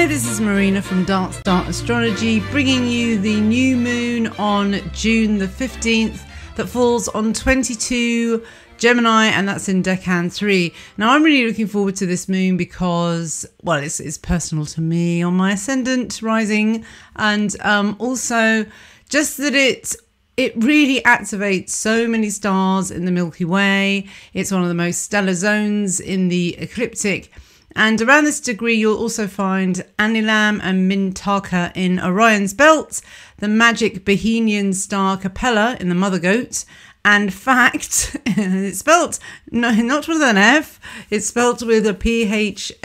Hi, this is Marina from Darkstar Astrology, bringing you the new moon on June the 15th that falls on 22 Gemini, and that's in Decan 3. Now, I'm really looking forward to this moon because, well, it's personal to me on my ascendant rising, and also just that it really activates so many stars in the Milky Way. It's one of the most stellar zones in the ecliptic. And around this degree, you'll also find Anilam and Mintaka in Orion's belt, the magic Bohemian star Capella in the Mother Goat. And Fact, it's spelt not with an F, it's spelt with a P-H-A-C-T,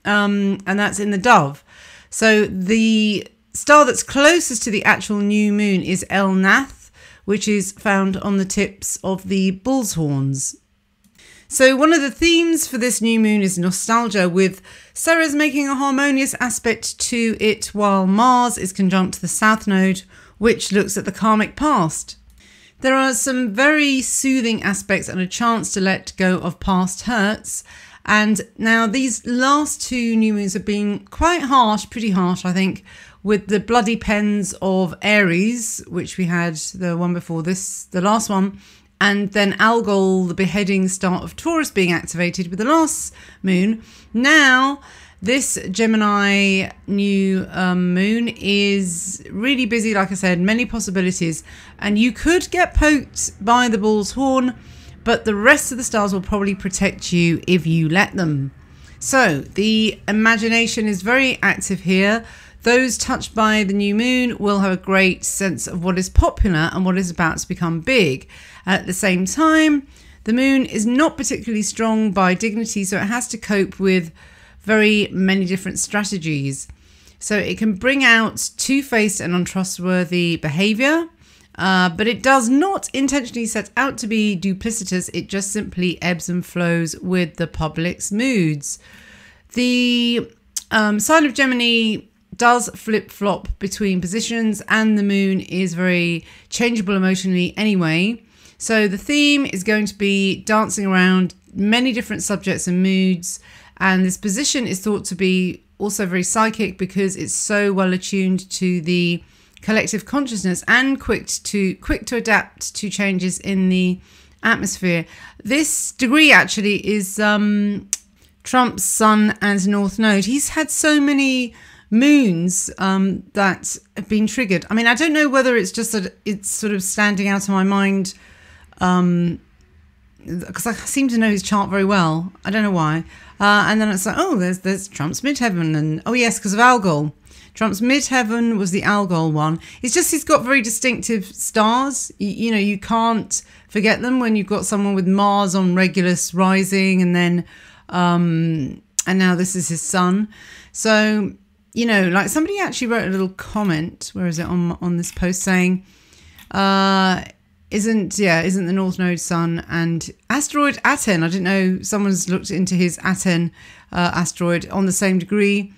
and that's in the Dove. So the star that's closest to the actual new moon is El Nath, which is found on the tips of the bull's horns. So one of the themes for this new moon is nostalgia, with Ceres making a harmonious aspect to it while Mars is conjunct to the South Node, which looks at the karmic past. There are some very soothing aspects and a chance to let go of past hurts. And now these last two new moons have been quite harsh, pretty harsh, I think, with the bloody pens of Aries, which we had the one before this, the last one, and then Algol, the beheading star of Taurus, being activated with the last moon. Now, this Gemini new moon is really busy, like I said, many possibilities. And you could get poked by the bull's horn, but the rest of the stars will probably protect you if you let them. So, the imagination is very active here. Those touched by the new moon will have a great sense of what is popular and what is about to become big. At the same time, the moon is not particularly strong by dignity, so it has to cope with very many different strategies. So it can bring out two-faced and untrustworthy behavior, but it does not intentionally set out to be duplicitous. It just simply ebbs and flows with the public's moods. The sign of Gemini does flip-flop between positions, and the moon is very changeable emotionally anyway. So the theme is going to be dancing around many different subjects and moods, and this position is thought to be also very psychic because it's so well attuned to the collective consciousness and quick to adapt to changes in the atmosphere. This degree actually is Trump's Sun and North Node. He's had so many moons that have been triggered. I mean, I don't know whether it's just that it's sort of standing out of my mind because I seem to know his chart very well. I don't know why. And then it's like, oh, there's Trump's midheaven, and oh yes, because of Algol. Trump's midheaven was the Algol one. It's just he's got very distinctive stars. You know, you can't forget them when you've got someone with Mars on Regulus rising, and then and now this is his sun. So, you know, like somebody actually wrote a little comment, where is it, on this post, saying, isn't the North Node sun and asteroid Aten, I didn't know someone's looked into his Aten asteroid on the same degree.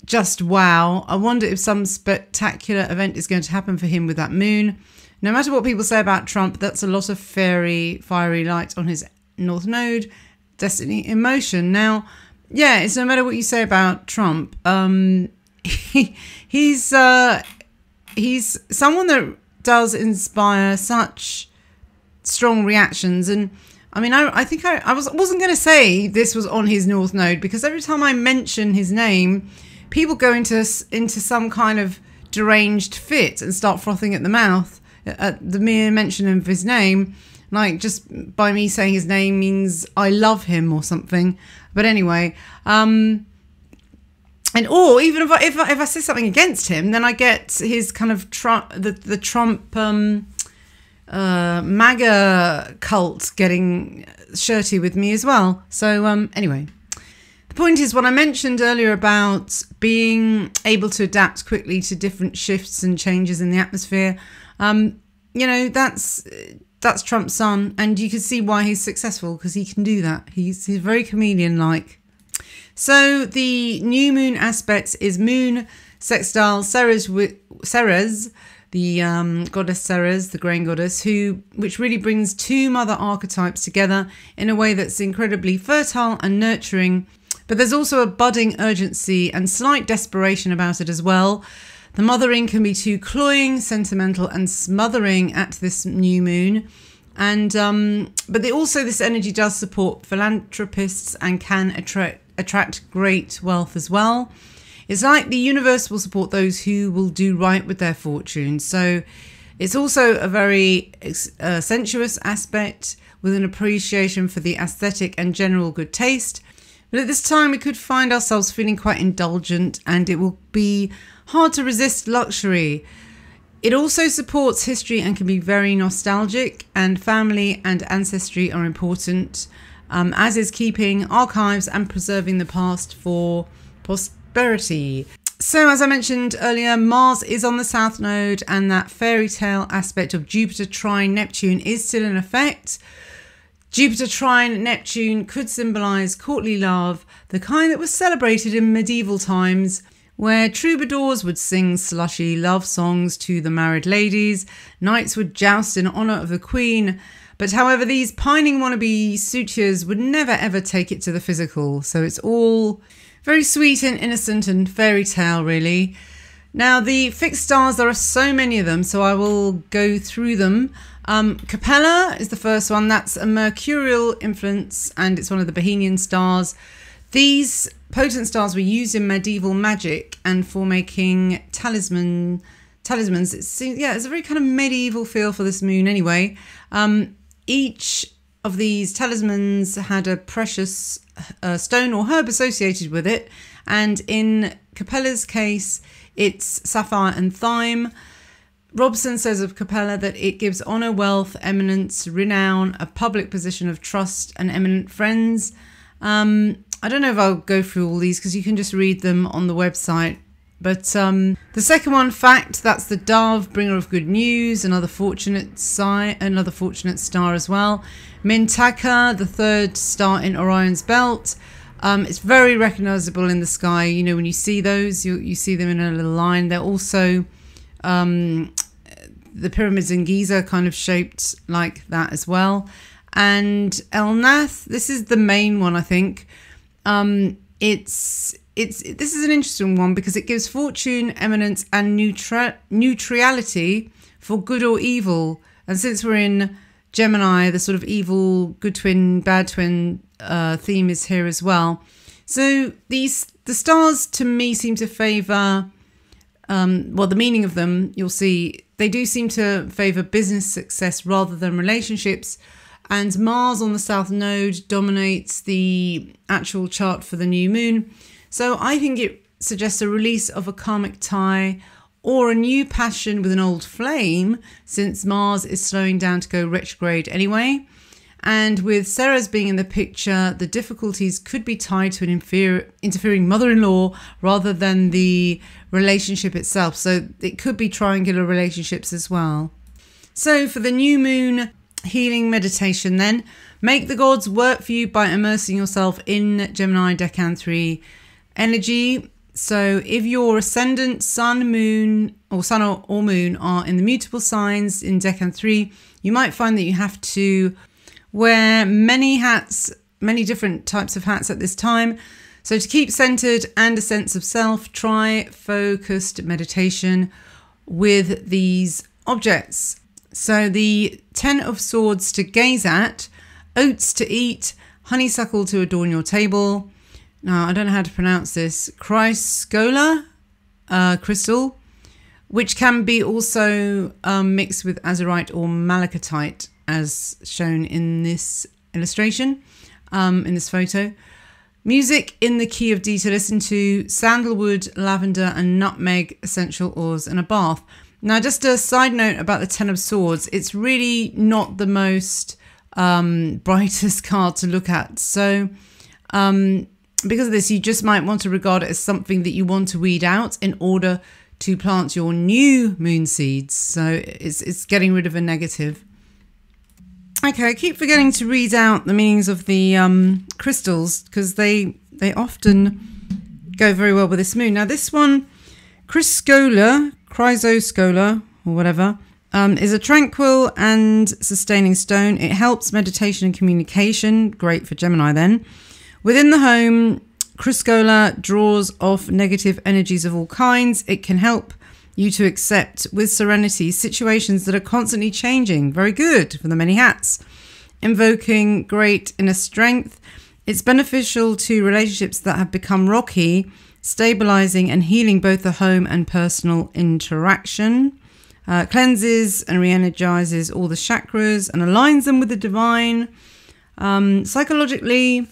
Just wow. I wonder if some spectacular event is going to happen for him with that moon. No matter what people say about Trump, that's a lot of fiery light on his North Node, destiny in motion. Now, yeah, it's no matter what you say about Trump. He's someone that does inspire such strong reactions. And I mean, I think I wasn't going to say this was on his North Node, because every time I mention his name, people go into some kind of deranged fit and start frothing at the mouth at the mere mention of his name. Like, just by me saying his name means I love him or something. But anyway, and or even if I say something against him, then I get his kind of the Trump MAGA cult getting shirty with me as well. So anyway, the point is, what I mentioned earlier about being able to adapt quickly to different shifts and changes in the atmosphere, you know, that's Trump's sun, and you can see why he's successful, because he can do that. He's very chameleon-like. So the new moon aspects is Moon sextile Ceres, the goddess Ceres, the grain goddess, which really brings two mother archetypes together in a way that's incredibly fertile and nurturing, But there's also a budding urgency and slight desperation about it as well. The mothering can be too cloying, sentimental and smothering at this new moon. And but also this energy does support philanthropists and can attract great wealth as well. It's like the universe will support those who will do right with their fortune. So it's also a very sensuous aspect with an appreciation for the aesthetic and general good taste. But at this time, we could find ourselves feeling quite indulgent, and it will be hard to resist luxury. It also supports history and can be very nostalgic, and family and ancestry are important, as is keeping archives and preserving the past for prosperity. So as I mentioned earlier, Mars is on the South Node, and that fairy tale aspect of Jupiter trine Neptune is still in effect. Jupiter trine Neptune could symbolise courtly love, the kind that was celebrated in medieval times, where troubadours would sing slushy love songs to the married ladies, knights would joust in honour of the queen. But however, these pining wannabe suitors would never ever take it to the physical. So it's all very sweet and innocent and fairy tale, really. Now, the fixed stars, there are so many of them, so I will go through them. Capella is the first one. That's a mercurial influence, and it's one of the Bohemian stars. These potent stars were used in medieval magic and for making talismans. It's a very kind of medieval feel for this moon anyway. Each of these talismans had a precious stone or herb associated with it, and in Capella's case, it's sapphire and thyme. Robson says of Capella that it gives honour, wealth, eminence, renown, a public position of trust, and eminent friends. I don't know if I'll go through all these because you can just read them on the website. But the second one, fact, that's the dove, bringer of good news, another fortunate star as well. Mintaka, the third star in Orion's belt. It's very recognisable in the sky. You know, when you see those, you see them in a little line. They're also the pyramids in Giza kind of shaped like that as well. And Elnath, this is the main one, I think. This is an interesting one because it gives fortune, eminence, and neutrality for good or evil. And since we're in Gemini, the sort of evil, good twin, bad twin theme is here as well. So the stars to me seem to favour, the meaning of them, you'll see, they do seem to favour business success rather than relationships. And Mars on the South Node dominates the actual chart for the new moon. So I think it suggests a release of a karmic tie or a new passion with an old flame, since Mars is slowing down to go retrograde anyway. And with Ceres being in the picture, the difficulties could be tied to an interfering mother-in-law rather than the relationship itself. So it could be triangular relationships as well. So for the new moon healing meditation then, make the gods work for you by immersing yourself in Gemini Decan 3 energy. So if your ascendant, sun, moon, or sun or moon are in the mutable signs in Decan 3, you might find that you have to wear many hats, many different types of hats at this time. So to keep centered and a sense of self, try focused meditation with these objects. So the 10 of Swords to gaze at, oats to eat, honeysuckle to adorn your table. Now, I don't know how to pronounce this. Chrysocolla crystal, which can be also mixed with azurite or malachite, as shown in this illustration, in this photo. Music in the key of D to listen to, sandalwood, lavender and nutmeg essential oils, and a bath. Now, just a side note about the 10 of Swords. It's really not the most brightest card to look at. So because of this, you just might want to regard it as something that you want to weed out in order to plant your new moon seeds. So it's getting rid of a negative. Okay, I keep forgetting to read out the meanings of the crystals because they often go very well with this moon. Now, this one, Chrysocolla, or whatever, is a tranquil and sustaining stone. It helps meditation and communication. Great for Gemini then. Within the home, Criscola draws off negative energies of all kinds. It can help you to accept with serenity situations that are constantly changing. Very good for the many hats. Invoking great inner strength. It's beneficial to relationships that have become rocky, stabilizing and healing both the home and personal interaction. Cleanses and re-energizes all the chakras and aligns them with the divine. Psychologically,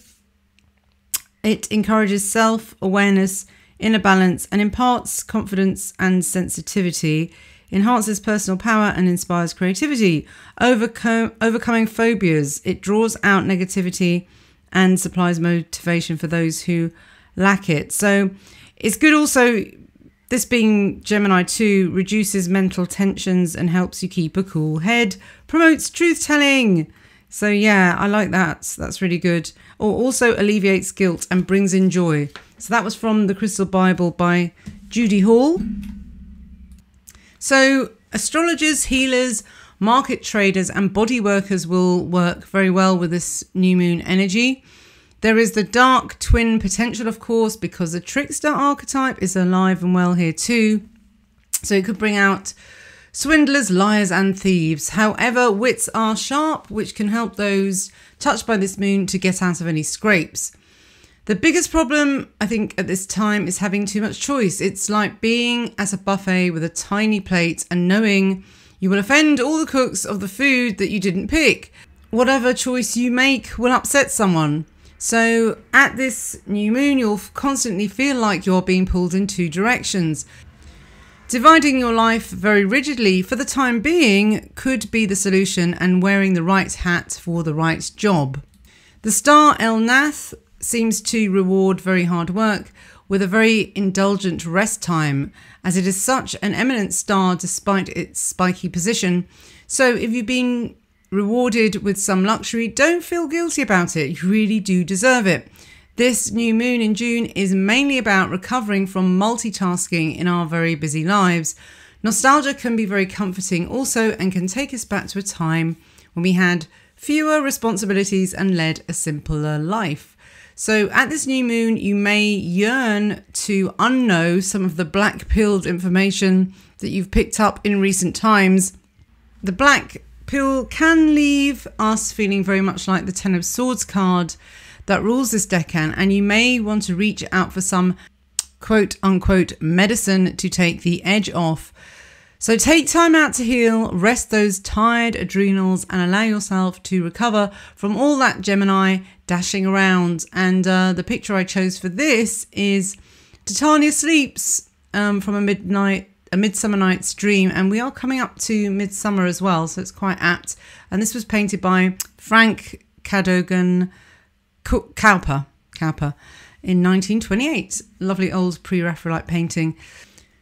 it encourages self-awareness, inner balance, and imparts confidence and sensitivity, enhances personal power and inspires creativity. Overcoming phobias, it draws out negativity and supplies motivation for those who lack it. So it's good also, this being Gemini 2, reduces mental tensions and helps you keep a cool head, promotes truth-telling. So yeah, I like that. That's really good. Or also alleviates guilt and brings in joy. So that was from the Crystal Bible by Judy Hall. So astrologers, healers, market traders and body workers will work very well with this new moon energy. There is the dark twin potential, of course, because the trickster archetype is alive and well here too. So it could bring out swindlers, liars and thieves. However, wits are sharp, which can help those touched by this moon to get out of any scrapes. The biggest problem, I think, at this time is having too much choice. It's like being at a buffet with a tiny plate and knowing you will offend all the cooks of the food that you didn't pick. Whatever choice you make will upset someone. So at this new moon, you'll constantly feel like you're being pulled in two directions. Dividing your life very rigidly for the time being could be the solution, and wearing the right hat for the right job. The star El Nath seems to reward very hard work with a very indulgent rest time, as it is such an eminent star despite its spiky position. So if you've been rewarded with some luxury, don't feel guilty about it. You really do deserve it. This new moon in June is mainly about recovering from multitasking in our very busy lives. Nostalgia can be very comforting also, and can take us back to a time when we had fewer responsibilities and led a simpler life. So at this new moon, you may yearn to unknow some of the black-pilled information that you've picked up in recent times. The black pill can leave us feeling very much like the Ten of Swords card that rules this decan, and you may want to reach out for some quote-unquote medicine to take the edge off. So take time out to heal, rest those tired adrenals, and allow yourself to recover from all that Gemini dashing around. And the picture I chose for this is Titania Sleeps from a Midsummer Night's Dream, and we are coming up to midsummer as well, so it's quite apt. And this was painted by Frank Cadogan Cowper in 1928. Lovely old pre-Raphaelite painting.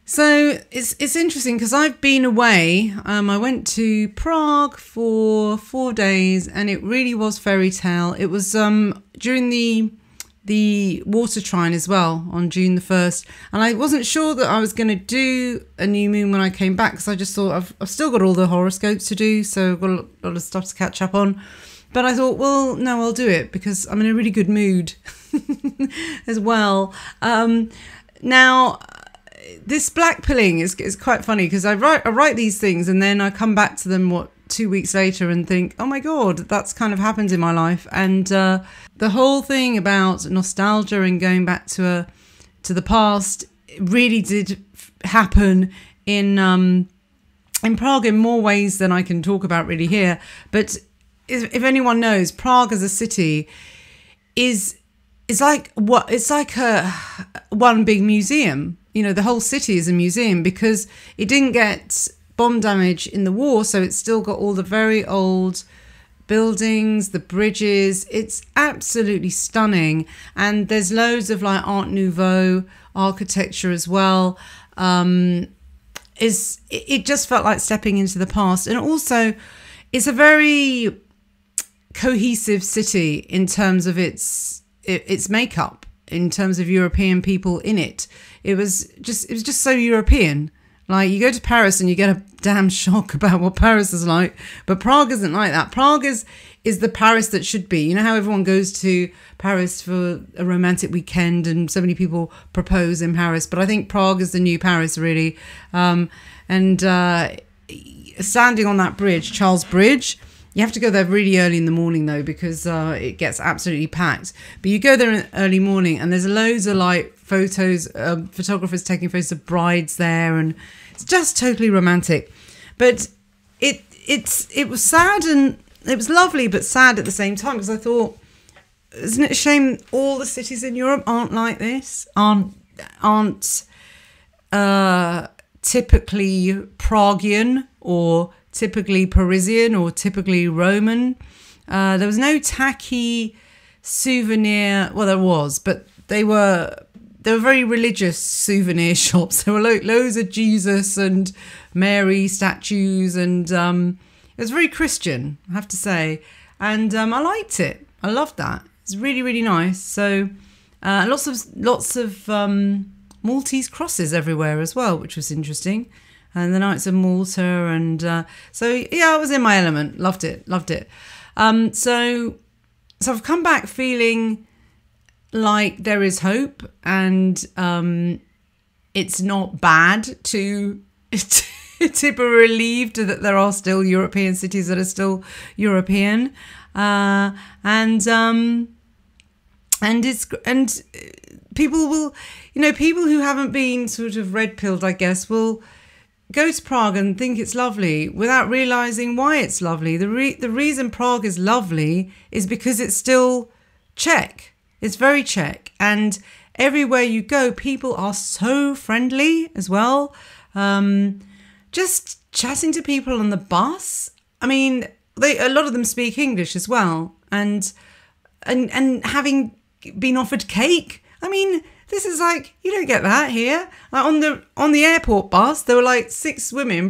So it's interesting because I've been away. I went to Prague for 4 days, and it really was fairy tale. It was during the water trine as well on June the 1st, and I wasn't sure that I was going to do a new moon when I came back, because I just thought I've still got all the horoscopes to do, so I've got a lot of stuff to catch up on. But I thought, well, no, I'll do it because I'm in a really good mood as well. Now, this black pilling is quite funny, because I write these things and then I come back to them 2 weeks later and think, oh my God, that's kind of happened in my life. And the whole thing about nostalgia and going back to the past really did happen in Prague in more ways than I can talk about really here. But if anyone knows, Prague as a city is like a one big museum. You know, the whole city is a museum because it didn't get bomb damage in the war, so it's still got all the very old buildings, the bridges. It's absolutely stunning, and there's loads of like Art Nouveau architecture as well. It just felt like stepping into the past, and also it's a very cohesive city in terms of its makeup, in terms of European people in it. It was just so European. Like, you go to Paris and you get a damn shock about what Paris is like. But Prague isn't like that. Prague is the Paris that should be. You know how everyone goes to Paris for a romantic weekend and so many people propose in Paris. But I think Prague is the new Paris, really. Standing on that bridge, Charles Bridge, you have to go there really early in the morning, though, because it gets absolutely packed. But you go there in early morning and there's loads of like photos, photographers taking photos of brides there, and it's just totally romantic. But it was sad, and it was lovely but sad at the same time, because I thought, isn't it a shame all the cities in Europe aren't like this, aren't typically Praguean or typically Parisian or typically Roman. There was no tacky souvenir. Well, there was, but they were very religious souvenir shops. There were loads of Jesus and Mary statues, and it was very Christian, I have to say. And I liked it. I loved that. It's really, really nice. So lots of Maltese crosses everywhere as well, which was interesting. And the Knights of Malta, and so yeah, I was in my element. Loved it. So I've come back feeling like there is hope, and it's not bad to be relieved that there are still European cities that are still European, and people will, people who haven't been sort of red-pilled, I guess, will go to Prague and think it's lovely without realising why it's lovely. The reason Prague is lovely is because it's still Czech. It's very Czech. And everywhere you go, people are so friendly as well. Just chatting to people on the bus. I mean, a lot of them speak English as well. And having been offered cake. I mean, this is like, you don't get that here. Like on the airport bus, there were like 6 women,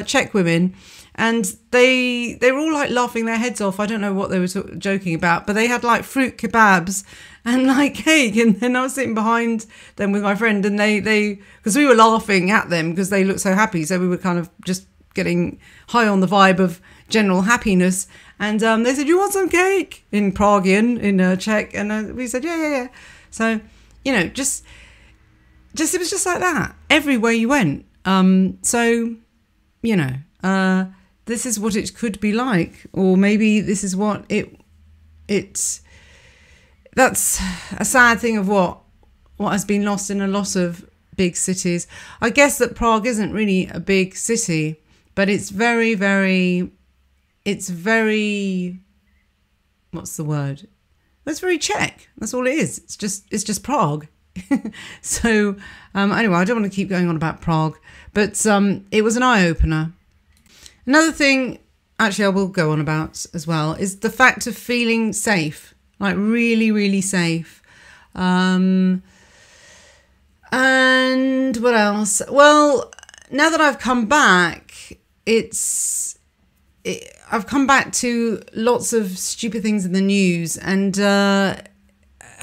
Czech women, and they were all like laughing their heads off. I don't know what they were joking about, but they had like fruit kebabs and like cake. And then I was sitting behind them with my friend, and they because we were laughing at them because they looked so happy. So we were kind of just getting high on the vibe of general happiness. And they said, "You want some cake?" in Praguean, in Czech, and we said, "Yeah." So, just it was just like that everywhere you went. This is what it could be like, or maybe this is what it's. That's a sad thing of what has been lost in a lot of big cities. I guess that Prague isn't really a big city, but it's very, very. It's very. What's the word? It's very Czech. That's all it is. It's just Prague. So anyway, I don't want to keep going on about Prague, but it was an eye-opener. Another thing, actually, I will go on about as well, is the fact of feeling safe, like really, really safe. And what else? Well, now that I've come back, I've come back to lots of stupid things in the news, and I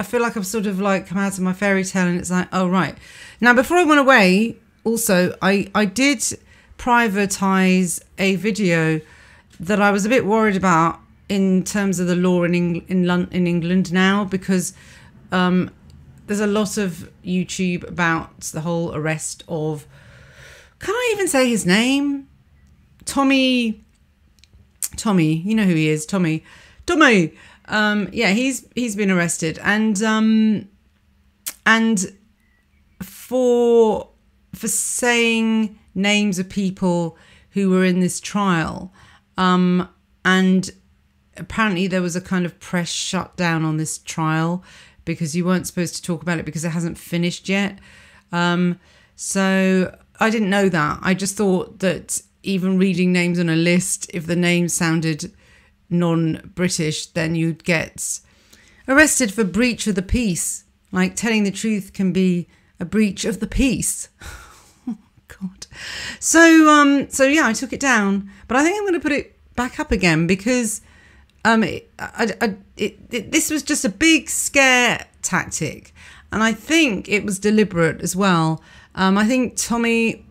feel like I've sort of like come out of my fairy tale, and it's like, oh, right. Now, before I went away, also, I did privatize a video that I was a bit worried about in terms of the law in England now, because there's a lot of YouTube about the whole arrest of, can I even say his name? Tommy, you know who he is, Tommy. Yeah, he's been arrested, and for saying names of people who were in this trial, and apparently there was a kind of press shutdown on this trial because you weren't supposed to talk about it because it hasn't finished yet. So I didn't know that. I just thought that even reading names on a list, if the name sounded non-British, then you'd get arrested for breach of the peace. Like, telling the truth can be a breach of the peace. Oh, God. So yeah, I took it down, but I think I'm going to put it back up again because this was just a big scare tactic, and I think it was deliberate as well. I think Tommy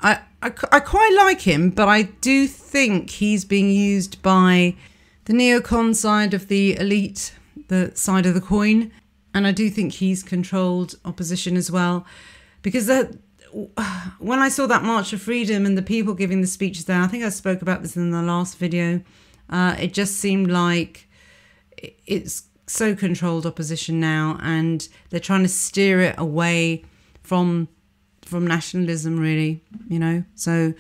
I quite like him, but I do think he's being used by the neocon side of the elite, the side of the coin. And I do think he's controlled opposition as well. Because when I saw that March of Freedom and the people giving the speeches there, I think I spoke about this in the last video, it just seemed like it's so controlled opposition now, and they're trying to steer it away from nationalism, really, you know. So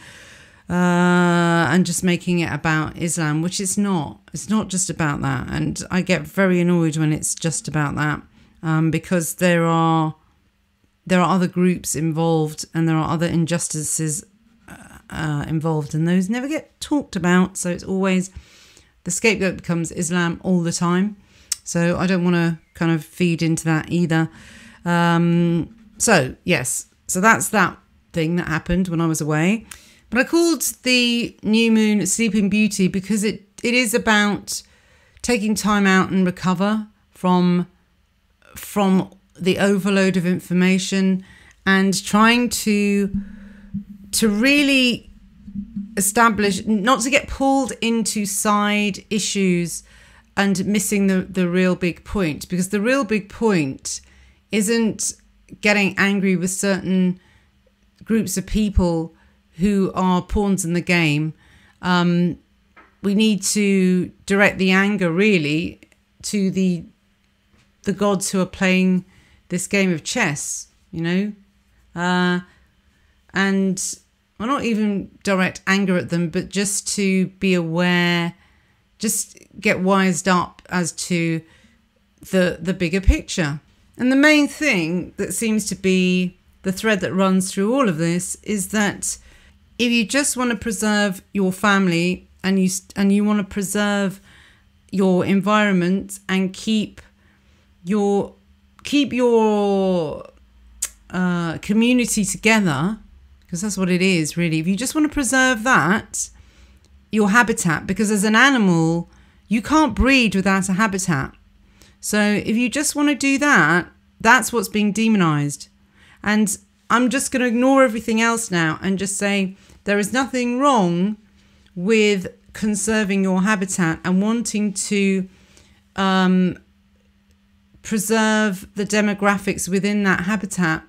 and just making it about Islam, which it's not. It's not just about that, and I get very annoyed when it's just about that, because there are other groups involved and there are other injustices involved, and those never get talked about. So it's always the scapegoat becomes Islam all the time. So I don't want to kind of feed into that either. So yes, so that's that thing that happened when I was away. But I called the new moon Sleeping Beauty because it is about taking time out and recover from the overload of information, and trying to really establish, not to get pulled into side issues and missing the real big point, because the real big point isn't getting angry with certain groups of people who are pawns in the game. We need to direct the anger really to the gods who are playing this game of chess, you know, and well, not even direct anger at them, but just to be aware, just get wised up as to the bigger picture. And the main thing that seems to be the thread that runs through all of this is that if you just want to preserve your family and you want to preserve your environment and keep your community together, because that's what it is really. If you just want to preserve that, your habitat, because as an animal, you can't breed without a habitat. So if you just want to do that, that's what's being demonized. And I'm just going to ignore everything else now and just say there is nothing wrong with conserving your habitat and wanting to preserve the demographics within that habitat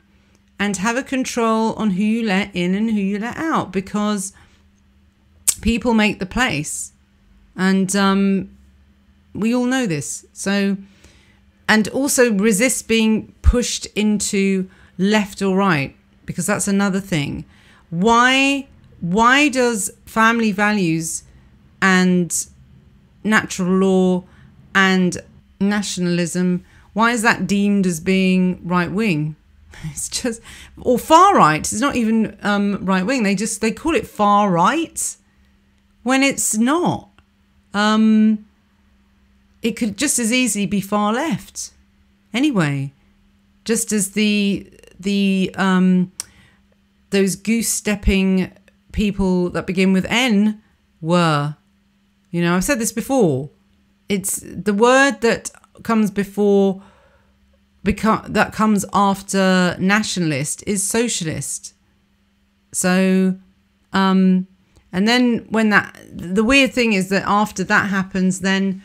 and have a control on who you let in and who you let out, because people make the place, and we all know this. So, and also resist being pushed into left or right, because that's another thing. Why does family values and natural law and nationalism, why is that deemed as being right wing? It's just, or far right. It's not even right wing. They call it far right when it's not. It could just as easily be far left. Anyway, just as those goose stepping people that begin with N were. You know, I've said this before. It's the word that comes before, that comes after nationalist is socialist. So, and then when the weird thing is that after that happens, then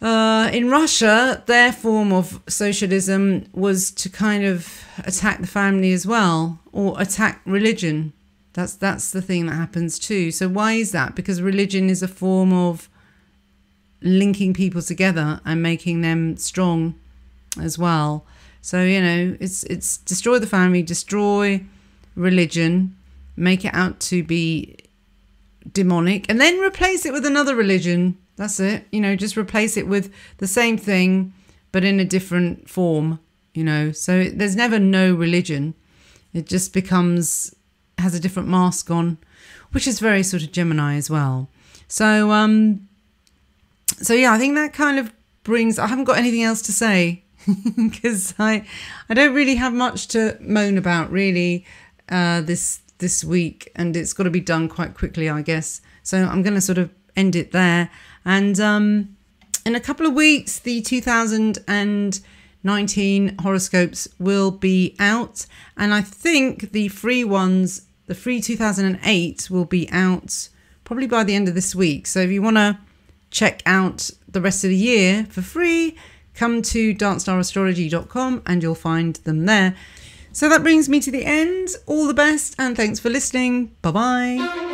in Russia, their form of socialism was to kind of attack the family as well, or attack religion. That's the thing that happens too. So why is that? Because religion is a form of linking people together and making them strong as well. So, you know, it's destroy the family, destroy religion, make it out to be demonic, and then replace it with another religion. That's it. You know, just replace it with the same thing but in a different form, you know. So there's never no religion. It just has a different mask on, which is very sort of Gemini as well. So so yeah, I think that kind of brings, I haven't got anything else to say because I don't really have much to moan about really this week, and it's got to be done quite quickly, I guess. So I'm going to sort of end it there. And in a couple of weeks, the 2019 horoscopes will be out, and I think the free ones The free 2008 will be out probably by the end of this week. So if you want to check out the rest of the year for free, come to darkstarastrology.com and you'll find them there. So that brings me to the end. All the best and thanks for listening. Bye-bye.